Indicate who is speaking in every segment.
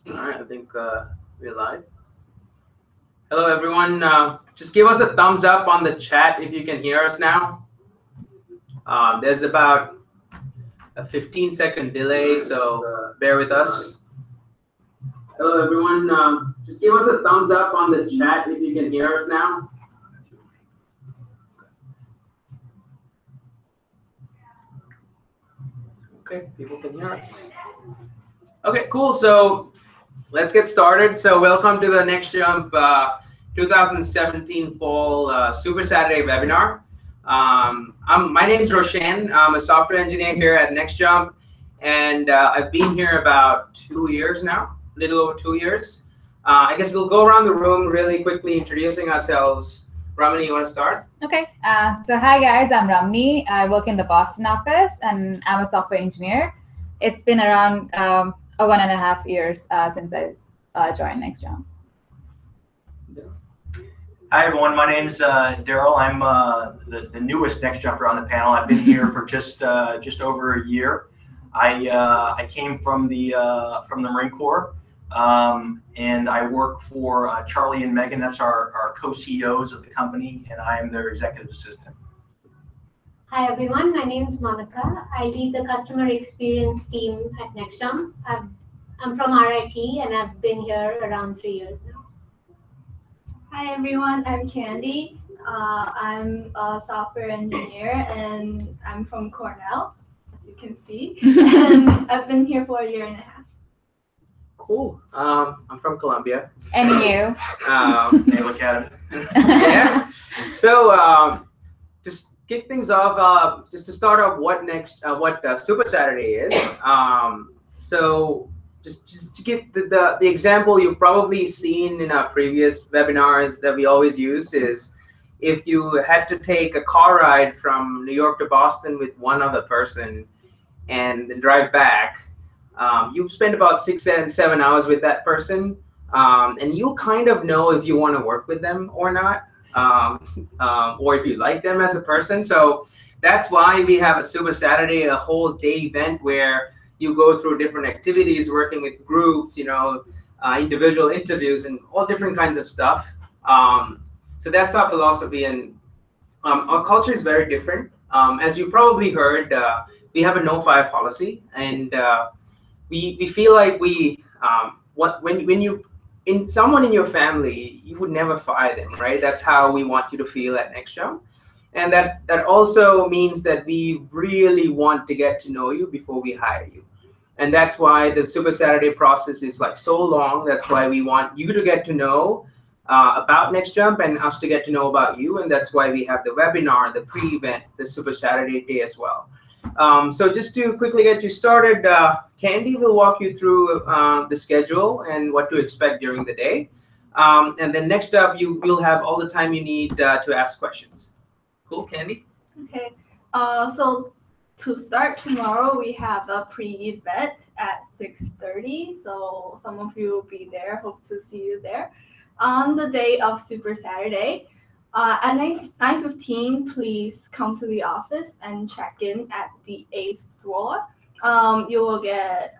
Speaker 1: All right, I think we're live. Hello, everyone. Just give us a thumbs up on the chat if you can hear us now. There's about a 15-second delay, so bear with us. Hello, everyone. Just give us a thumbs up on the chat if you can hear us now. Okay, people can hear us. Okay, cool. So let's get started. So welcome to the NextJump 2017 Fall Super Saturday webinar. My name is Roshan. I'm a software engineer here at NextJump, and I've been here about 2 years now, a little over 2 years. I guess we'll go around the room really quickly, introducing ourselves. Ramani, you want to start?
Speaker 2: Okay. So hi guys, I'm Ramani. I work in the Boston office, and I'm a software engineer. It's been around 1.5 years since I joined NextJump.
Speaker 3: Hi everyone, my name's Daryl. I'm the newest NextJumper on the panel. I've been here for just over a year. I came from the Marine Corps, and I work for Charlie and Megan. That's our co-CEOs of the company, and I am their executive assistant.
Speaker 4: Hi everyone, my name is Monica. I lead the customer experience team at NextJump. I'm from RIT, and I've been here around 3 years now.
Speaker 5: Hi everyone, I'm Candy. I'm a software engineer and I'm from Cornell, as you can see. And I've been here for 1.5 years.
Speaker 1: Cool. I'm from Columbia.
Speaker 2: And you?
Speaker 3: Hey, look at him.
Speaker 1: Yeah. So just kick things off. Just to start off, what Super Saturday is. So just to give the example you've probably seen in our previous webinars that we always use is if you had to take a car ride from New York to Boston with one other person and then drive back, you spend about 6 and 7 hours with that person, and you'll kind of know if you want to work with them or not, or if you like them as a person. So that's why we have a Super Saturday, a whole day event where you go through different activities, working with groups, individual interviews, and all different kinds of stuff. So that's our philosophy, and our culture is very different. As you probably heard, we have a no-fire policy, and we feel like when you someone in your family, you would never fire them, right? That's how we want you to feel at NextJump. And that also means that we really want to get to know you before we hire you. And that's why the Super Saturday process is like so long. That's why we want you to get to know about NextJump and us to get to know about you. And that's why we have the webinar, the pre-event, the Super Saturday day as well. So just to quickly get you started, Candy will walk you through the schedule and what to expect during the day. And then next up, you'll have all the time you need to ask questions. Cool, Candy?
Speaker 5: Okay, so to start tomorrow, we have a pre-event at 6:30. So some of you will be there. Hope to see you there. On the day of Super Saturday, at 9:15, please come to the office and check in at the 8th floor. You will get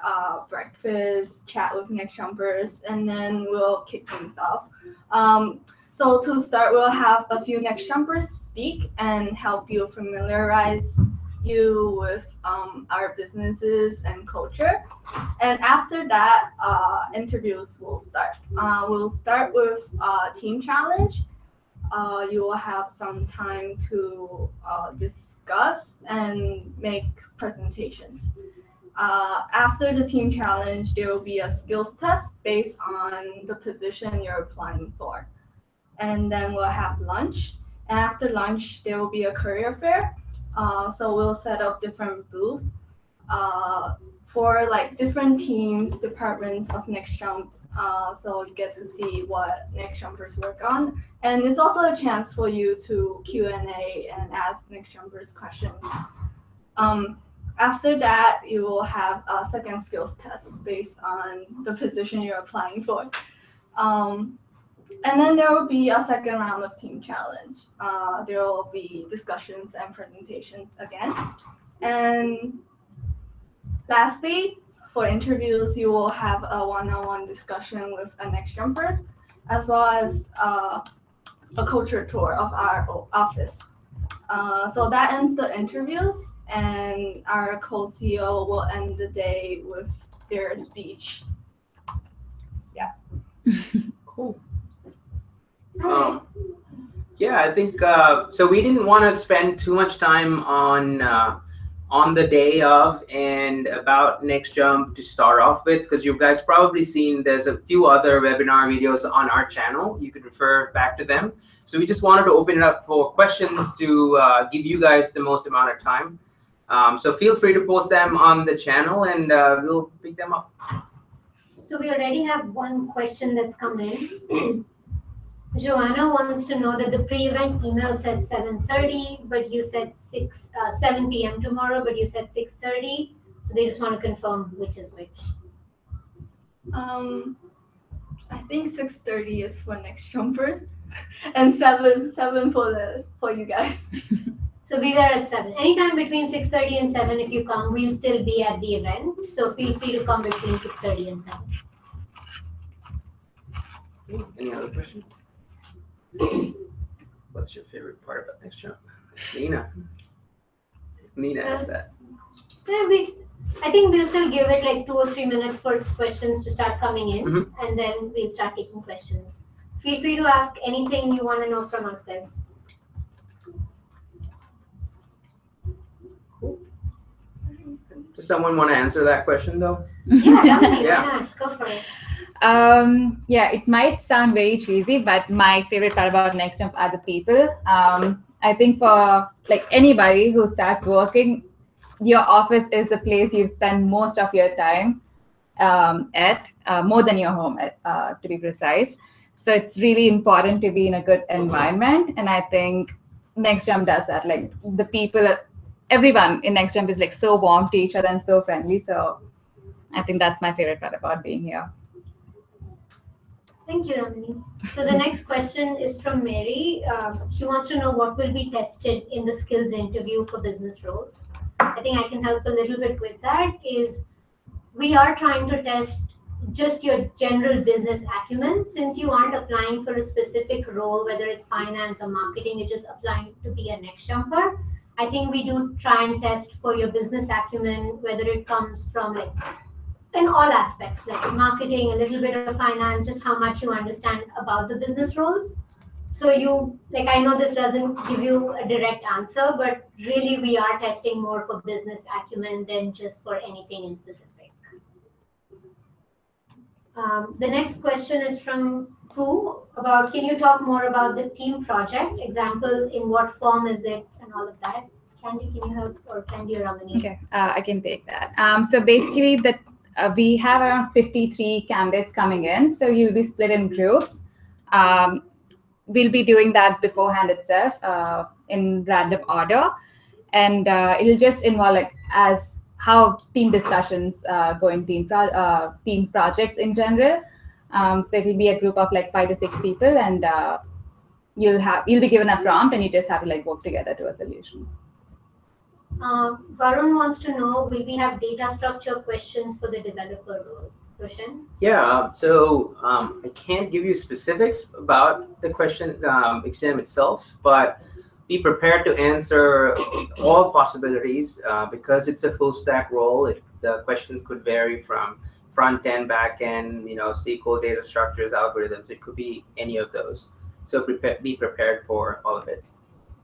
Speaker 5: breakfast, chat with NextJumpers, and then we'll kick things off. So to start, we'll have a few NextJumpers speak and help you familiarize you with our businesses and culture. And after that, interviews will start. We'll start with team challenge. You will have some time to discuss and make presentations. After the team challenge, there will be a skills test based on the position you're applying for. And then we'll have lunch. And after lunch, there will be a career fair. So we'll set up different booths for like different teams, departments of NextJump. So you get to see what NextJumpers work on. And it's also a chance for you to Q&A and ask NextJumpers questions. After that, you will have a second skills test based on the position you're applying for. And then there will be a second round of team challenge. There will be discussions and presentations again. And lastly, for interviews, you will have a one-on-one discussion with a NextJumpers, as well as a culture tour of our office. So that ends the interviews, and our co-CEO will end the day with their speech. Yeah.
Speaker 1: Cool. Yeah, I think so. We didn't want to spend too much time on the day of and about NextJump to start off with, because you guys probably seen there's a few other webinar videos on our channel. You could refer back to them. So we just wanted to open it up for questions to give you guys the most amount of time. So feel free to post them on the channel, and we'll pick them up.
Speaker 4: So we already have one question that's come in. Joanna wants to know that the pre-event email says 7:30, but you said 7 p.m. tomorrow, but you said 6:30. So they just want to confirm which is which.
Speaker 5: I think 6:30 is for NextJumpers, and 7 for you guys.
Speaker 4: So be there at 7. Anytime between 6:30 and 7, if you come, we'll still be at the event. So feel free to come between 6:30 and 7.
Speaker 1: Any other questions? What's your favorite part about NextJump? Nina asked that.
Speaker 4: I think we'll still give it like 2 or 3 minutes for questions to start coming in, and then we'll start taking questions. Feel free to ask anything you want to know from us, guys.
Speaker 1: Cool. Does someone want to answer that question though?
Speaker 4: Yeah, definitely.
Speaker 1: Yeah.
Speaker 4: Why not? Go for it.
Speaker 2: Yeah, it might sound very cheesy, but my favorite part about NextJump are the people. I think for like anybody who starts working, your office is the place you spend most of your time at, more than your home, to be precise. So it's really important to be in a good environment, and I think NextJump does that. Like the people, everyone in NextJump is like so warm to each other and so friendly. So I think that's my favorite part about being here.
Speaker 4: Thank you, Ramani. So the next question is from Mary. She wants to know what will be tested in the skills interview for business roles. I think I can help a little bit with that. Is we are trying to test just your general business acumen. Since you aren't applying for a specific role, whether it's finance or marketing, you're just applying to be a NextJumper. I think we do try and test for your business acumen, whether it comes from like in all aspects, like marketing, a little bit of finance, just how much you understand about the business roles. So you, like, I know this doesn't give you a direct answer, but really we are testing more for business acumen than just for anything in specific. The next question is from Pooh about, can you talk more about the team project? Example, in what form is it and all of that? Candy, can you help, or Candy or Ramani?
Speaker 2: Okay, I can take that. So basically we have around 53 candidates coming in. So you'll be split in groups. We'll be doing that beforehand itself in random order. And it'll just involve like as how team discussions go in team projects in general. So it'll be a group of like 5 to 6 people, and you'll be given a prompt, and you just have to like work together to a solution.
Speaker 4: Varun wants to know, will we have data structure questions for the developer role? Question?
Speaker 1: Yeah, so I can't give you specifics about the question exam itself, but be prepared to answer all possibilities because it's a full stack role. The questions could vary from front end, back end, SQL, data structures, algorithms. It could be any of those. So be prepared for all of it.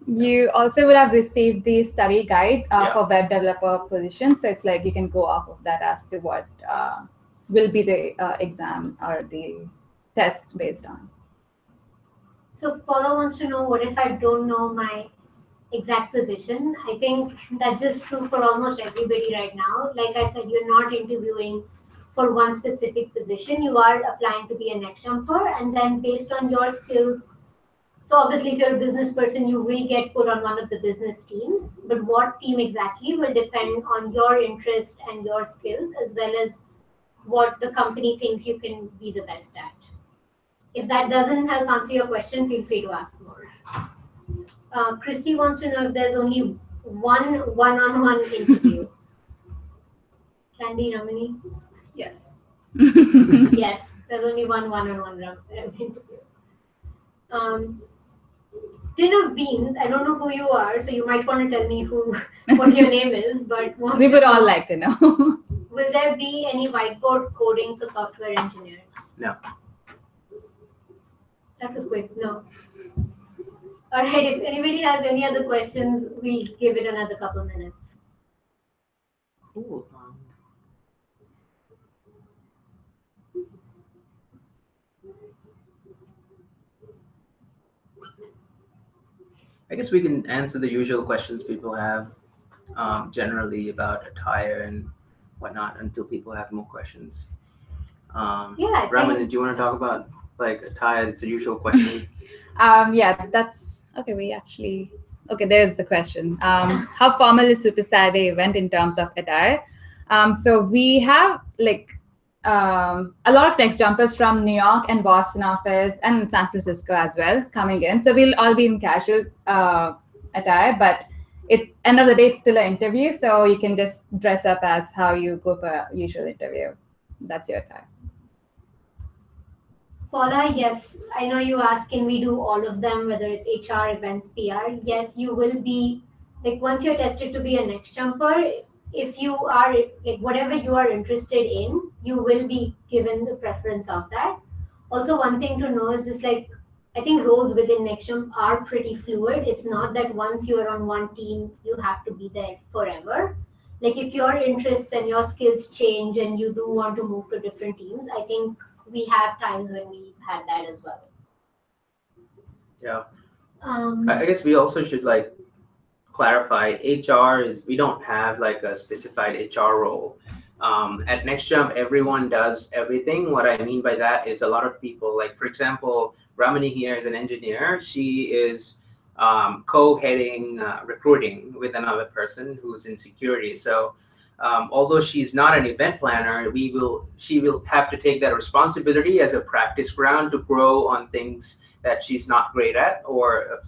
Speaker 2: You also would have received the study guide for web developer positions. So it's like you can go off of that as to what will be the exam or the test based on.
Speaker 4: So Paula wants to know, what if I don't know my exact position? I think that's just true for almost everybody right now. Like I said, you're not interviewing for one specific position. You are applying to be a NextJumper, and then based on your skills. So obviously, if you're a business person, you will get put on one of the business teams. But what team exactly will depend on your interest and your skills, as well as what the company thinks you can be the best at. If that doesn't help answer your question, feel free to ask more. Christy wants to know if there's only one one-on-one interview. Candy, Ramani?
Speaker 5: Yes.
Speaker 4: Yes, there's only one-on-one interview. Tin of Beans, I don't know who you are, so you might want to tell me what your name is, but
Speaker 2: We would all like to know.
Speaker 4: will there be any whiteboard coding for software engineers?
Speaker 1: No.
Speaker 4: That was quick. No. All right. If anybody has any other questions, we'll give it another couple minutes.
Speaker 1: Cool. I guess we can answer the usual questions people have generally about attire and whatnot until people have more questions.
Speaker 4: Yeah,
Speaker 1: Ramana, do you want to talk about like attire? It's the usual question.
Speaker 2: Yeah, that's okay. There's the question. How formal is Super Saturday event in terms of attire? So we have like a lot of next jumpers from New York and Boston office and San Francisco as well coming in. So we'll all be in casual attire, but end of the day, it's still an interview. So you can just dress up as how you go for a usual interview. That's your attire.
Speaker 4: Paula, yes, I know you asked, can we do all of them, whether it's HR, events, PR? Yes, you will be, like once you're tested to be a next jumper, if you are, like whatever you are interested in, you will be given the preference of that. Also, one thing to know is just like, I think roles within NextJump are pretty fluid. It's not that once you are on one team, you have to be there forever. Like if your interests and your skills change and you do want to move to different teams, I think we have times when we had that as well.
Speaker 1: Yeah. I guess we also should like clarify HR is we don't have like a specified HR role. At NextJump, everyone does everything. What I mean by that is a lot of people, like for example, Ramani here is an engineer. She is co-heading recruiting with another person who's in security. So although she's not an event planner, she will have to take that responsibility as a practice ground to grow on things that she's not great at, or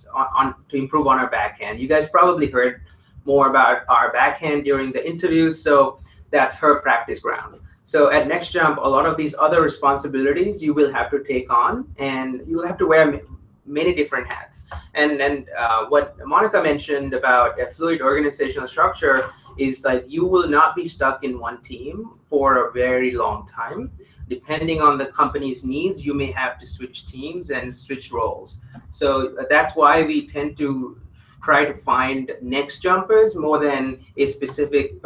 Speaker 1: to improve on her backhand. You guys probably heard more about our backhand during the interviews, so that's her practice ground. So at NextJump, a lot of these other responsibilities you will have to take on, and you'll have to wear many different hats. And what Monica mentioned about a fluid organizational structure is like you will not be stuck in one team for a very long time. Depending on the company's needs, you may have to switch teams and switch roles. So that's why we tend to try to find next jumpers more than a specific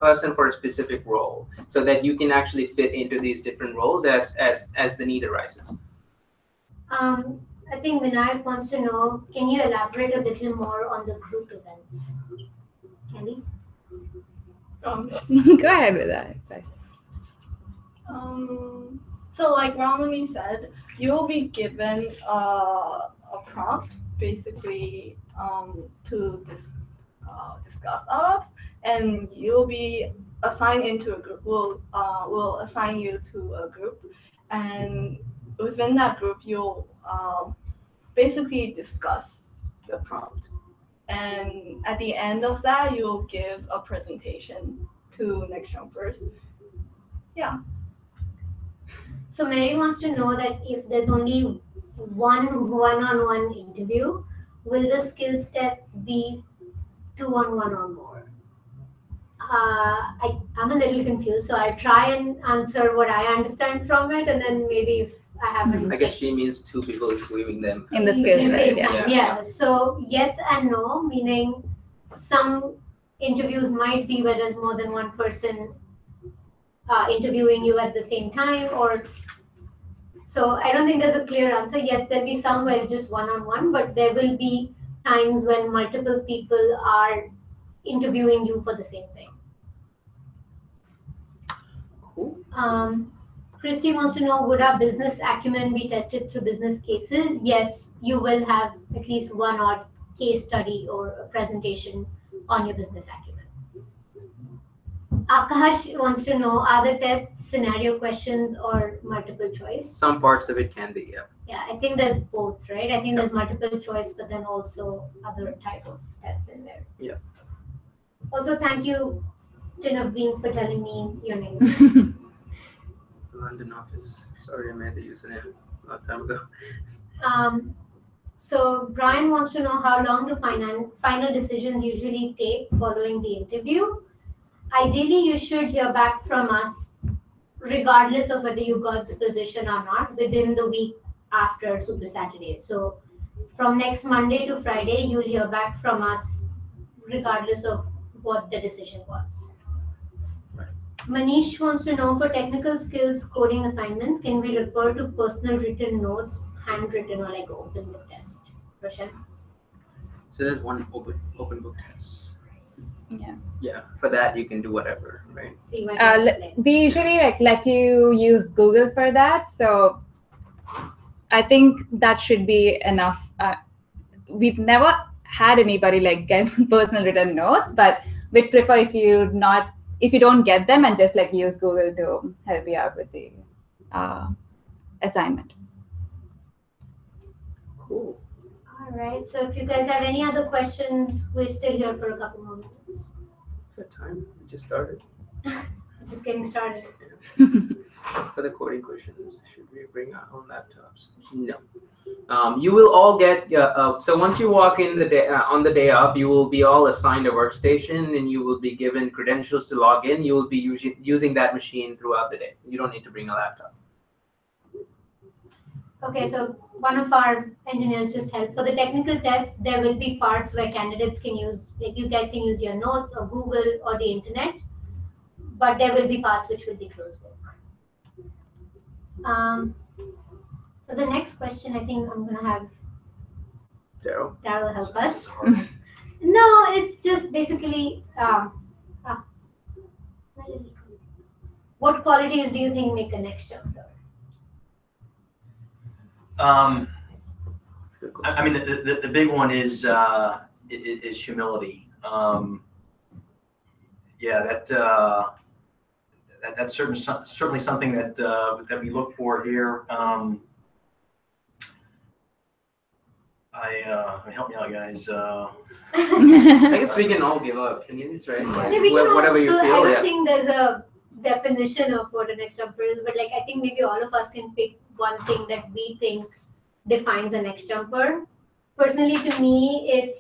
Speaker 1: person for a specific role, so that you can actually fit into these different roles as the need arises.
Speaker 4: I think Vinayak wants to know, can you elaborate a little more on the group events? Candy?
Speaker 2: Go ahead with that. Sorry.
Speaker 5: So like Ramani said, you will be given a prompt basically to discuss out of, and you'll be assigned into a group. We'll assign you to a group, and within that group, you'll basically discuss the prompt. And at the end of that, you'll give a presentation to next jumpers. Yeah.
Speaker 4: So Mary wants to know that if there's only one-on-one interview, will the skills tests be 2-on-1 or more? I'm a little confused, so I'll try and answer what I understand from it, and then maybe if I haven't.
Speaker 1: I guess she means two people including them.
Speaker 2: In the skills test,
Speaker 4: yeah. So yes and no, meaning some interviews might be where there's more than one person interviewing you at the same time, or so I don't think there's a clear answer. Yes, there'll be some where it's just one-on-one, but there will be times when multiple people are interviewing you for the same thing.
Speaker 1: Cool.
Speaker 4: Christy wants to know, would our business acumen be tested through business cases? Yes, you will have at least one odd case study or a presentation on your business acumen. Akash wants to know, are the tests scenario questions or multiple choice?
Speaker 1: Some parts of it can be, yeah.
Speaker 4: Yeah, I think there's both, right? I think there's multiple choice, but then also other type of tests in there.
Speaker 1: Yeah.
Speaker 4: Also, thank you tin of beans for telling me your name.
Speaker 1: London office. Sorry, I made the username a long time ago.
Speaker 4: So Brian wants to know how long do final decisions usually take following the interview. Ideally, you should hear back from us, regardless of whether you got the position or not, within the week after Super Saturday. So from next Monday to Friday, you'll hear back from us, regardless of what the decision was.
Speaker 1: Right.
Speaker 4: Manish wants to know, for technical skills coding assignments, can we refer to personal written notes, handwritten, or like open book test? Roshan?
Speaker 1: So there's one open book test.
Speaker 2: Yeah.
Speaker 1: Yeah. For that, you can do whatever, right?
Speaker 4: So you might want to explain.
Speaker 2: We usually let you use Google for that. So I think that should be enough. We've never had anybody like get personal written notes, but we'd prefer if you don't get them and just like use Google to help you out with the assignment.
Speaker 1: Cool.
Speaker 4: All right. So if you guys have any other questions, we're still here for a couple more minutes.
Speaker 1: Good time. We just started.
Speaker 4: Just getting started.
Speaker 1: For the coding questions, should we bring our own laptops? No. You will all get. So once you walk in the day on the day of, you will be all assigned a workstation, and you will be given credentials to log in. You will be using that machine throughout the day. You don't need to bring a laptop.
Speaker 4: Okay, so one of our engineers just helped. For the technical tests, there will be parts where candidates can use, like you guys can use your notes or Google or the internet, but there will be parts which will be closed book. For the next question, I think I'm going to have
Speaker 1: Daryl.
Speaker 4: Daryl help us. No, it's just basically, what qualities do you think make a next jumper?
Speaker 3: I mean, the big one is humility. Yeah, that's certainly something that we look for here. Help me out, guys.
Speaker 1: I guess we can all give our opinions, right?
Speaker 4: Yeah, we can
Speaker 1: Whatever you
Speaker 4: so
Speaker 1: feel.
Speaker 4: I don't think there's a definition of what a next jumper is, but like I think maybe all of us can pick one thing that we think defines a next jumper. Personally, to me,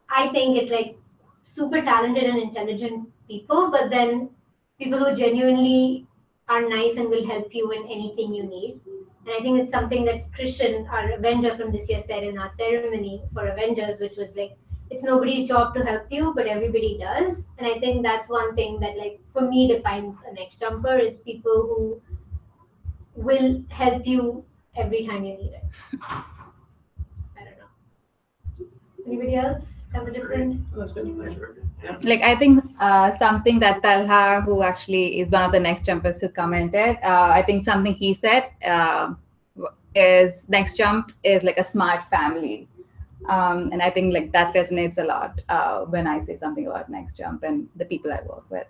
Speaker 4: I think it's like super talented and intelligent people, but then people who genuinely are nice and will help you in anything you need. And I think it's something that Christian, our Avenger from this year, said in our ceremony for Avengers, which was like, it's nobody's job to help you, but everybody does. And I think that's one thing that, like, for me defines a next jumper is people who will help you every time you need it. I don't know. Anybody else have a different?
Speaker 1: Yeah.
Speaker 2: Like I think something that Talha, who actually is one of the next jumpers who commented, I think something he said is next jump is like a smart family. And I think like that resonates a lot when I say something about next jump and the people I work with.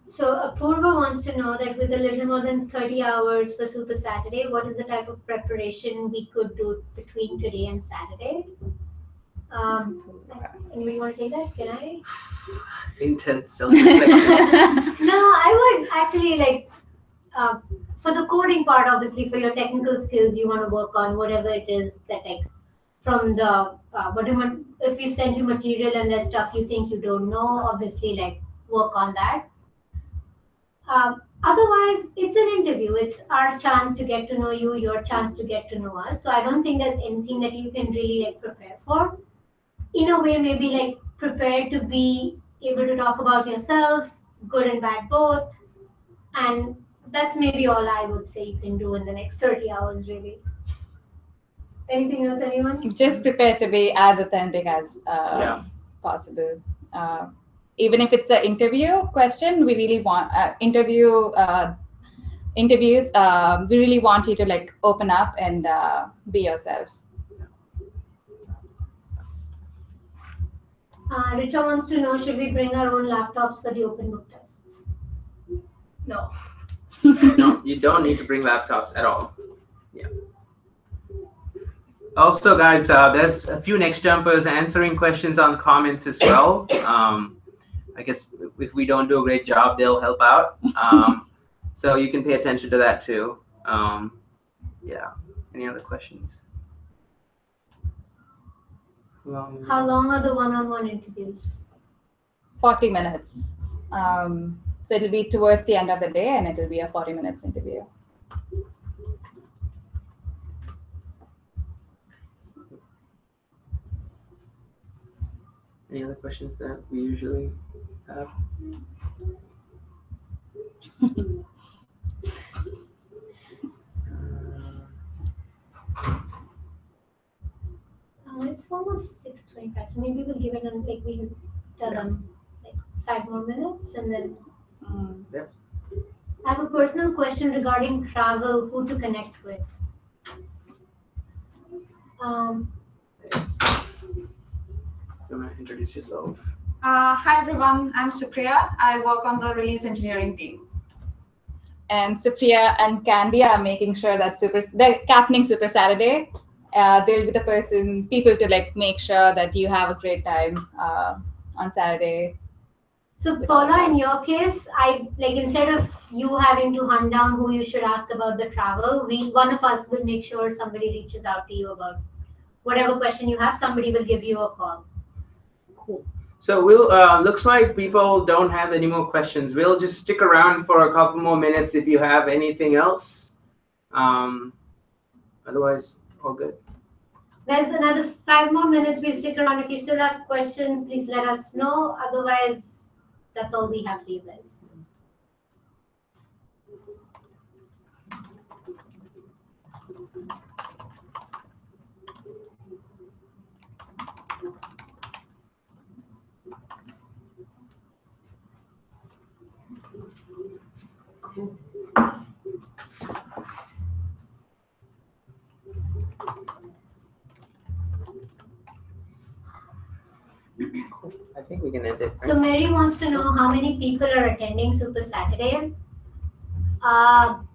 Speaker 4: So Apurva wants to know that with a little more than 30 hours for Super Saturday, what is the type of preparation we could do between today and Saturday? Anybody want to take that? Can I?
Speaker 1: Intense self-reflection.
Speaker 4: No, I would actually like, for the coding part, obviously for your technical skills, you want to work on whatever it is that like from the, if we've sent you material and there's stuff you think you don't know, obviously like work on that. Otherwise, it's an interview. It's our chance to get to know you, your chance to get to know us. So I don't think there's anything that you can really like prepare for. In a way, maybe like prepare to be able to talk about yourself, good and bad both. And that's maybe all I would say you can do in the next 30 hours, really. Anything else, anyone?
Speaker 2: Just prepare to be as authentic as possible. Even if it's an interview question, we really want interviews. We really want you to like open up and be yourself.
Speaker 4: Richa wants to know, should we bring our own laptops for the open book tests?
Speaker 5: No.
Speaker 1: No, you don't need to bring laptops at all. Yeah. Also, guys, there's a few next jumpers answering questions on comments as well. I guess if we don't do a great job, they'll help out. So you can pay attention to that too. Yeah. Any other questions?
Speaker 4: How long are the one-on-one interviews?
Speaker 2: 40 minutes. So it'll be towards the end of the day, and it'll be a 40 minutes interview.
Speaker 1: Any other questions that we usually have?
Speaker 4: It's almost 6:25, so maybe we'll give it we'll tell them 5 more minutes, and then.
Speaker 1: Yep.
Speaker 4: I have a personal question regarding travel. Who to connect with?
Speaker 1: You want to introduce yourself?
Speaker 6: Hi everyone, I'm Supriya. I work on the release engineering team.
Speaker 2: And Supriya and Candy are making sure that they're captaining Super Saturday. They'll be the people to make sure that you have a great time on Saturday.
Speaker 4: So Paula, in your case, instead of you having to hunt down who you should ask about the travel, one of us will make sure somebody reaches out to you about whatever question you have. Somebody will give you a call.
Speaker 1: Cool. So we'll looks like people don't have any more questions. We'll just stick around for a couple more minutes if you have anything else. Otherwise, all good.
Speaker 4: There's another 5 more minutes. We'll stick around. If you still have questions, please let us know. Otherwise, that's all we have for you guys.
Speaker 1: Cool. Cool. I think we can end it. Right?
Speaker 4: So Mary wants to know how many people are attending Super Saturday. Around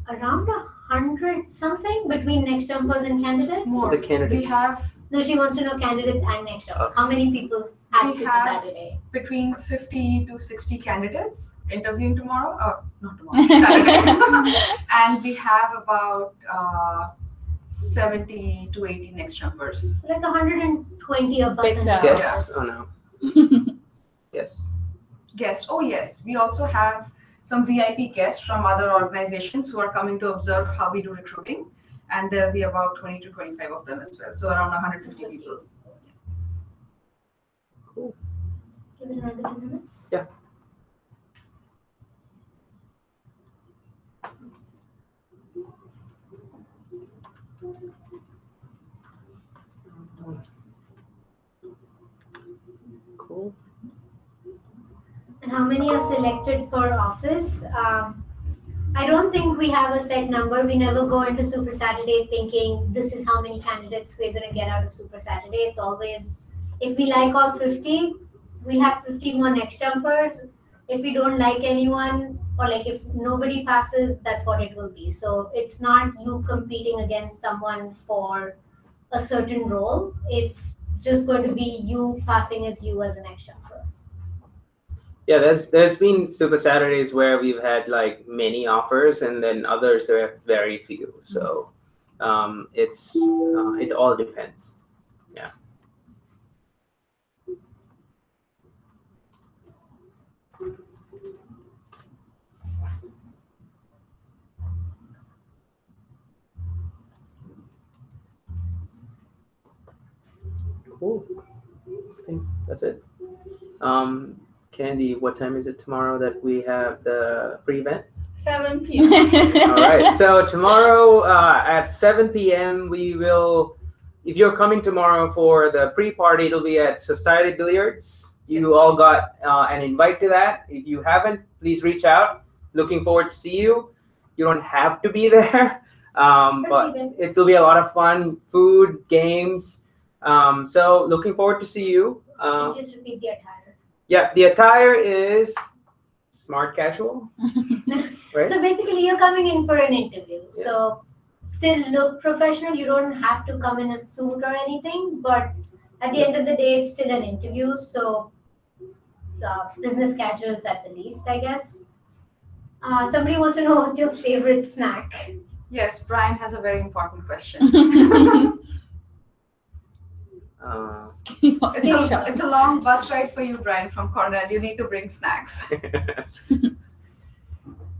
Speaker 4: 100 something between next jumpers and candidates.
Speaker 6: More.
Speaker 1: The candidates.
Speaker 6: We have
Speaker 4: No, she wants to know candidates and next jumpers.
Speaker 1: Okay.
Speaker 4: How many people at
Speaker 6: We
Speaker 4: Super
Speaker 6: have-
Speaker 4: Saturday?
Speaker 6: between 50 to 60 candidates interviewing tomorrow. Not tomorrow, Saturday. And we have about 70 to 80 next jumpers.
Speaker 4: So 120 of us
Speaker 2: Big
Speaker 4: in
Speaker 2: crowd.
Speaker 4: the
Speaker 1: Yes.
Speaker 4: office.
Speaker 1: Oh no. Yes.
Speaker 6: Guests. Oh yes, we also have some VIP guests from other organizations who are coming to observe how we do recruiting, and there'll be about 20 to 25 of them as well. So around 150 people.
Speaker 1: Cool.
Speaker 4: Give it another 2 minutes.
Speaker 1: Yeah. Cool.
Speaker 4: And how many are selected per office? I don't think we have a set number. We never go into Super Saturday thinking this is how many candidates we're going to get out of Super Saturday. It's always, if we like all 50, we'll have 50 more next jumpers. If we don't like anyone, or if nobody passes, that's what it will be. So it's not you competing against someone for a certain role. It's just going to be you passing as you as a next jumper.
Speaker 1: Yeah, there's been Super Saturdays where we've had many offers, and then others there are very few. So it all depends. Yeah. Cool. I think that's it. Candy, what time is it tomorrow that we have the pre-event?
Speaker 5: 7 p.m.
Speaker 1: All right. So tomorrow at 7 p.m. we will. If you're coming tomorrow for the pre-party, it'll be at Society Billiards. You
Speaker 6: Yes.
Speaker 1: all got an invite to that. If you haven't, please reach out. Looking forward to see you. You don't have to be there, but it'll be a lot of fun. Food, games. So looking forward to see you.
Speaker 4: You just repeat the attire.
Speaker 1: Yeah, the attire is smart casual, right?
Speaker 4: So basically, you're coming in for an interview.
Speaker 1: Yeah.
Speaker 4: So still look professional. You don't have to come in a suit or anything. But at the end of the day, it's still an interview. So business casuals at the least, I guess. Somebody wants to know what's your favorite snack.
Speaker 6: Yes, Brian has a very important question. It's a long bus ride for you, Brian, from Cornell. You need to bring snacks.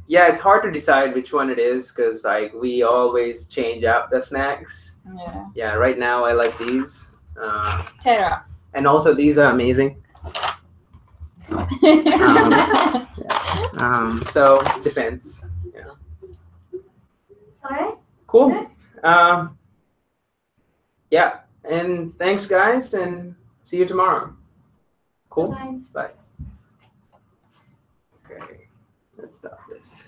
Speaker 1: Yeah, it's hard to decide which one it is because like we always change out the snacks.
Speaker 2: Yeah.
Speaker 1: Yeah, right now I like these.
Speaker 2: Terra.
Speaker 1: And also these are amazing. So it depends. Yeah.
Speaker 4: All right.
Speaker 1: Cool.
Speaker 4: Good.
Speaker 1: Yeah, and thanks guys, and see you tomorrow. Cool.
Speaker 4: Bye.
Speaker 1: Bye. Okay, let's stop this.